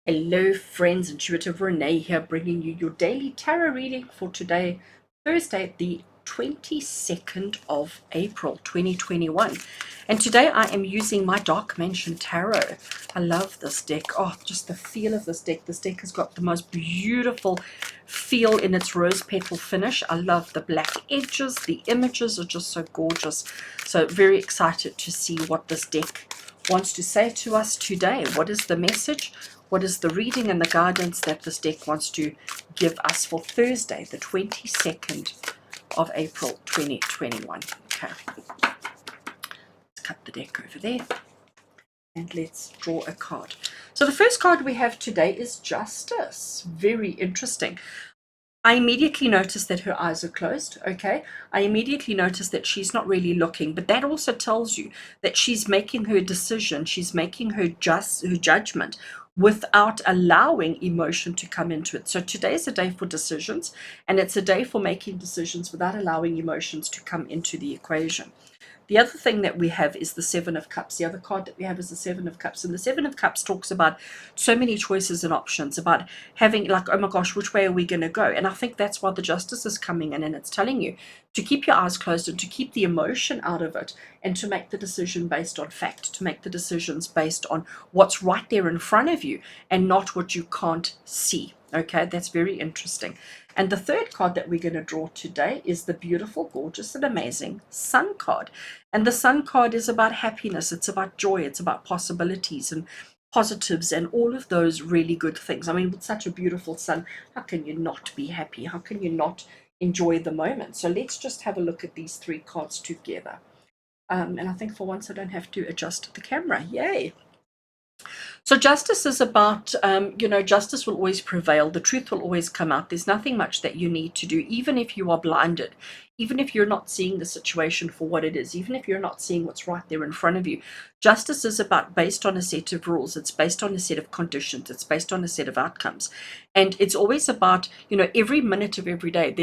Hello friends, Intuitive Rene here, bringing you your daily tarot reading for today, Thursday, the 22nd of April 2021. And today I am using my Dark Mansion Tarot. I love this deck. Oh, just the feel of this deck. This deck has got the most beautiful feel in its rose petal finish. I love the black edges. The images are just so gorgeous. So very excited to see what this deck wants to say to us today. What is the message? What is the reading and the guidance that this deck wants to give us for Thursday, the 22nd of April 2021? Okay, let's cut the deck over there and let's draw a card. So the first card we have today is Justice. Very interesting. I immediately noticed that her eyes are closed, okay? I immediately noticed that she's not really looking, but that also tells you that she's making her decision, she's making her judgment without allowing emotion to come into it. So today is a day for decisions, and it's a day for making decisions without allowing emotions to come into the equation. The other thing that we have is the Seven of Cups. The other card that we have is the Seven of Cups. And the Seven of Cups talks about so many choices and options, about having like, oh my gosh, which way are we going to go? And I think that's why the Justice is coming in, and it's telling you to keep your eyes closed and to keep the emotion out of it, and to make the decision based on fact, to make the decisions based on what's right there in front of you and not what you can't see. Okay, that's very interesting. And the third card that we're going to draw today is the beautiful, gorgeous, and amazing Sun card. And the Sun card is about happiness, it's about joy, it's about possibilities and positives and all of those really good things. I mean, with such a beautiful sun, how can you not be happy? How can you not enjoy the moment? So let's just have a look at these three cards together. And I think for once I don't have to adjust the camera. Yay! So justice is about, justice will always prevail. The truth will always come out. There's nothing much that you need to do, even if you are blinded, even if you're not seeing the situation for what it is, even if you're not seeing what's right there in front of you. Justice is about based on a set of rules. It's based on a set of conditions. It's based on a set of outcomes. And it's always about, every minute of every day,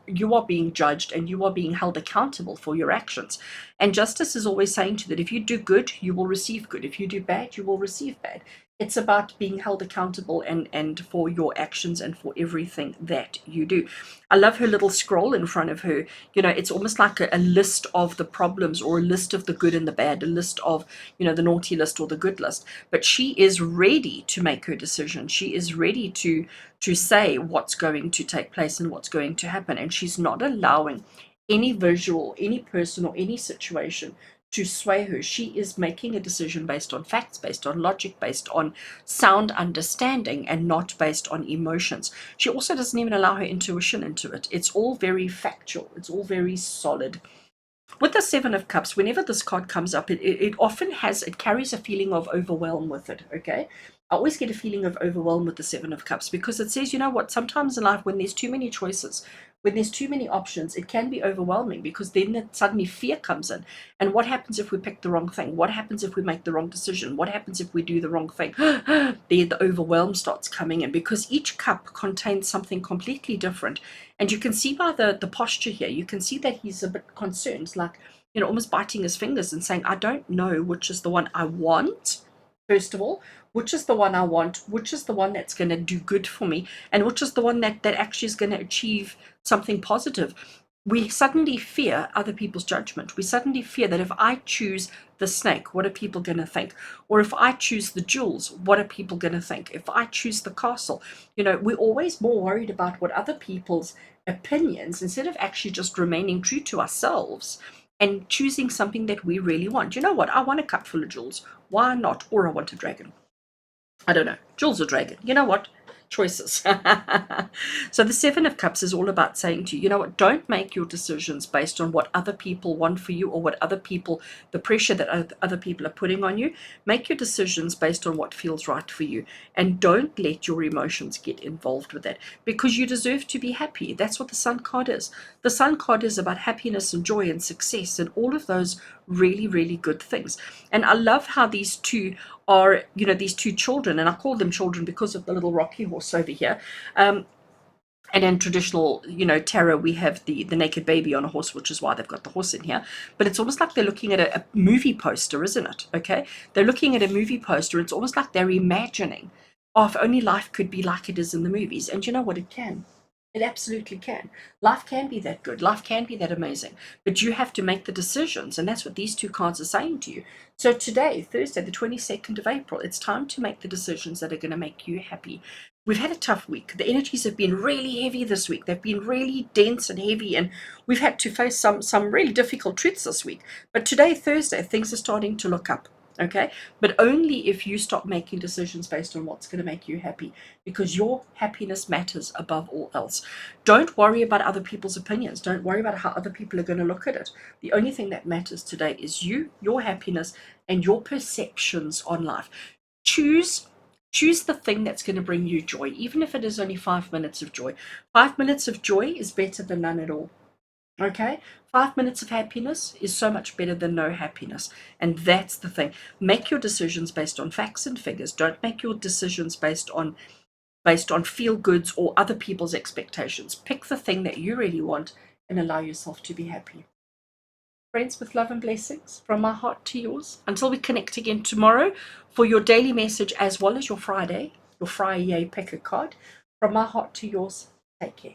you are being judged and you are being held accountable for your actions. And justice is always saying to you that if you do good, you will receive good. If you do bad, you will receive bad. It's about being held accountable and for your actions and for everything that you do. I love her little scroll in front of her. It's almost like a list of the problems, or a list of the good and the bad, a list of, the naughty list or the good list. But she is ready to make her decision. She is ready to say what's going to take place and what's going to happen. And she's not allowing any visual, any person, or any situation to sway her. She is making a decision based on facts, based on logic, based on sound understanding, and not based on emotions. She also doesn't even allow her intuition into it. It's all very factual. It's all very solid. With the Seven of Cups, whenever this card comes up, it often carries a feeling of overwhelm with it, okay? I always get a feeling of overwhelm with the Seven of Cups, because it says, you know what, sometimes in life when there's too many choices, when there's too many options, it can be overwhelming, because then suddenly fear comes in. And what happens if we pick the wrong thing? What happens if we make the wrong decision? What happens if we do the wrong thing? There, the overwhelm starts coming in, because each cup contains something completely different. And you can see by the posture here, you can see that he's a bit concerned, like, almost biting his fingers and saying, I don't know which is the one I want, first of all, which is the one I want, which is the one that's going to do good for me, and which is the one that actually is going to achieve something positive. We suddenly fear other people's judgment. We suddenly fear that if I choose the snake, what are people going to think? Or if I choose the jewels, what are people going to think? If I choose the castle, we're always more worried about what other people's opinions, instead of actually just remaining true to ourselves and choosing something that we really want. You know what? I want a cup full of jewels. Why not? Or I want a dragon. I don't know, jewels or dragon. You know what? Choices. So the Seven of Cups is all about saying to you, you know what, don't make your decisions based on what other people want for you, or what other people, the pressure that other people are putting on you. Make your decisions based on what feels right for you, and don't let your emotions get involved with that, because you deserve to be happy. That's what the Sun card is. The Sun card is about happiness and joy and success and all of those really, really good things. And I love how these two are, these two children, and I call them children because of the little rocky horse over here. And in traditional, tarot, we have the naked baby on a horse, which is why they've got the horse in here. But it's almost like they're looking at a movie poster, isn't it? Okay, they're looking at a movie poster. It's almost like they're imagining Oh, if only life could be like it is in the movies. And you know what? It can. It absolutely can. Life can be that good. Life can be that amazing. But you have to make the decisions. And that's what these two cards are saying to you. So today, Thursday, the 22nd of April, it's time to make the decisions that are going to make you happy. We've had a tough week. The energies have been really heavy this week. They've been really dense and heavy. And we've had to face some really difficult truths this week. But today, Thursday, things are starting to look up. Okay, but only if you stop making decisions based on what's going to make you happy, because your happiness matters above all else. Don't worry about other people's opinions. Don't worry about how other people are going to look at it. The only thing that matters today is you, your happiness, and your perceptions on life. Choose the thing that's going to bring you joy, even if it is only 5 minutes of joy. 5 minutes of joy is better than none at all. Okay, 5 minutes of happiness is so much better than no happiness. And that's the thing. Make your decisions based on facts and figures. Don't make your decisions based on feel goods or other people's expectations. Pick the thing that you really want and allow yourself to be happy. Friends, with love and blessings from my heart to yours. Until we connect again tomorrow for your daily message as well as your Friday pick a card. From my heart to yours, take care.